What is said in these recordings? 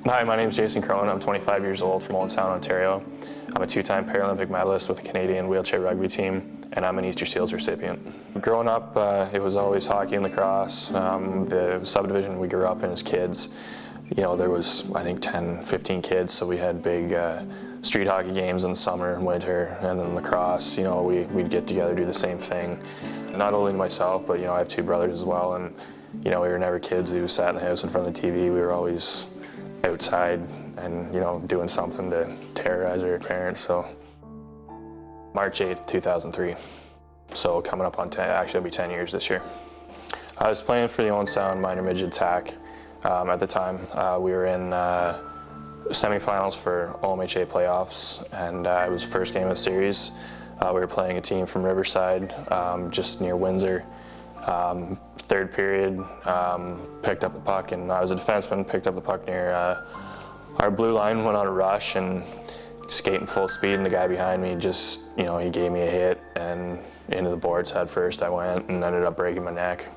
Hi, my name is Jason Crone. I'm 25 years old from Owen Sound, Ontario. I'm a two-time Paralympic medalist with the Canadian wheelchair rugby team, and I'm an Easter Seals recipient. Growing up, it was always hockey and lacrosse. The subdivision we grew up in as kids, you know, there was, I think, 10, 15 kids, so we had big street hockey games in the summer and winter, and then lacrosse, you know, we'd get together, do the same thing. Not only myself, but, you know, I have two brothers as well, and, you know, we were never kids who sat in the house in front of the TV. We were always outside and, you know, doing something to terrorize our parents. So March 8th, 2003. So coming up on 10, actually it'll be 10 years this year. I was playing for the Owen Sound minor midget attack. At the time, we were in semifinals for OMHA playoffs, and it was the first game of the series. We were playing a team from Riverside, just near Windsor. Third period, picked up the puck, and I was a defenseman, picked up the puck near our blue line, went on a rush and skating full speed, and the guy behind me just, you know, he gave me a hit and into the boards head first I went, and ended up breaking my neck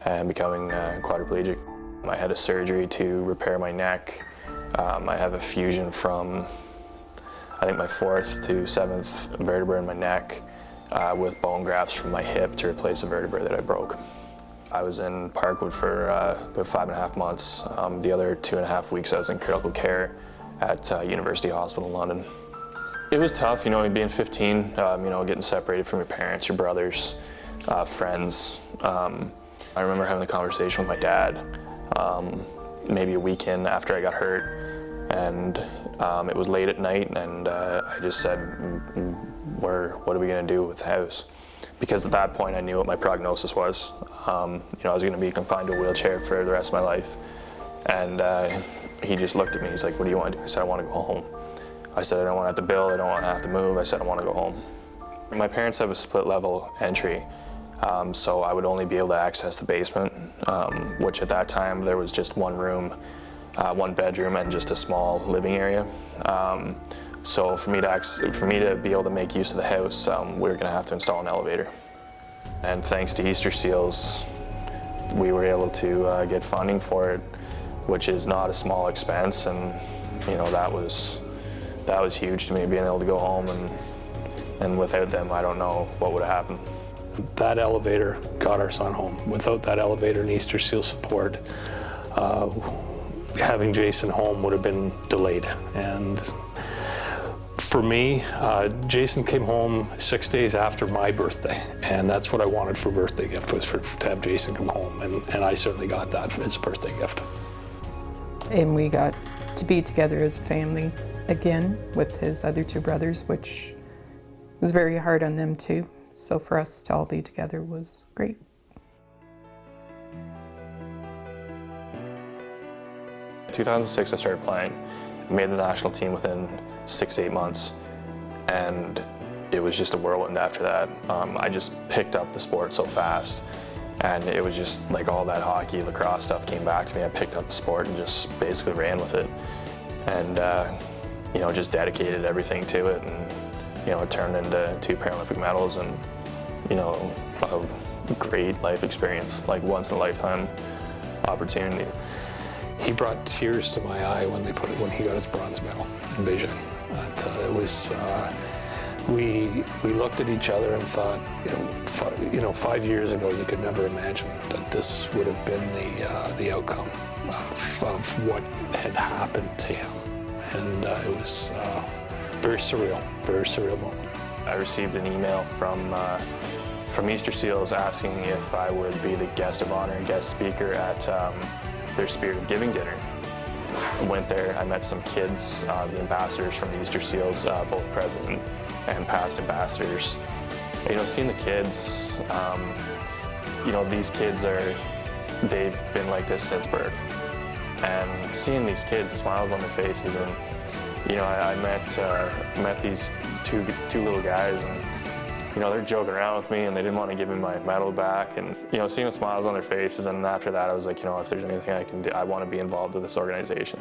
and becoming quadriplegic. I had a surgery to repair my neck. I have a fusion from, I think, my 4th to 7th vertebra in my neck, with bone grafts from my hip to replace a vertebra that I broke. I was in Parkwood for about 5.5 months. The other 2.5 weeks I was in critical care at University Hospital in London. It was tough, you know, being 15, you know, getting separated from your parents, your brothers, friends. I remember having a conversation with my dad maybe a weekend after I got hurt, and it was late at night, and I just said, what are we going to do with the house? Because at that point I knew what my prognosis was. You know, I was going to be confined to a wheelchair for the rest of my life. And he just looked at me, he's like, what do you want to do? I said, I want to go home. I said, I don't want to have to build, I don't want to have to move. I said, I want to go home. My parents have a split level entry, so I would only be able to access the basement, which at that time there was just one room, one bedroom, and just a small living area. So for me to be able to make use of the house, we were going to have to install an elevator. And thanks to Easter Seals, we were able to get funding for it, which is not a small expense, and you know, that was huge to me, being able to go home, and without them, I don't know what would have happened. That elevator got our son home. Without that elevator and Easter Seal support, having Jason home would have been delayed. And for me, Jason came home 6 days after my birthday, and that's what I wanted for a birthday gift, was to have Jason come home, and I certainly got that as a birthday gift. And we got to be together as a family again with his other two brothers, which was very hard on them too. So for us to all be together was great. In 2006 I started playing. Made the national team within 6 to 8 months, and it was just a whirlwind after that. I just picked up the sport so fast, and it was just like all that hockey, lacrosse stuff came back to me. I picked up the sport and just basically ran with it, and you know, just dedicated everything to it, and you know, it turned into 2 Paralympic medals, and you know, a great life experience, like once in a lifetime opportunity. He brought tears to my eye when he got his bronze medal in Beijing. It was, we looked at each other and thought, you know, 5 years ago you could never imagine that this would have been the outcome of what had happened to him, and it was very surreal moment. I received an email from Easter Seals asking me if I would be the guest of honor and guest speaker at their Spirit of Giving dinner. I went there, I met some kids, the ambassadors from the Easter Seals, both present and past ambassadors. You know, seeing the kids, you know, these kids they've been like this since birth. And seeing these kids, the smiles on their faces, and you know, I met these two little guys, and you know, they're joking around with me, and they didn't want to give me my medal back, and you know, seeing the smiles on their faces, and after that I was like, you know, if there's anything I can do, I want to be involved with this organization.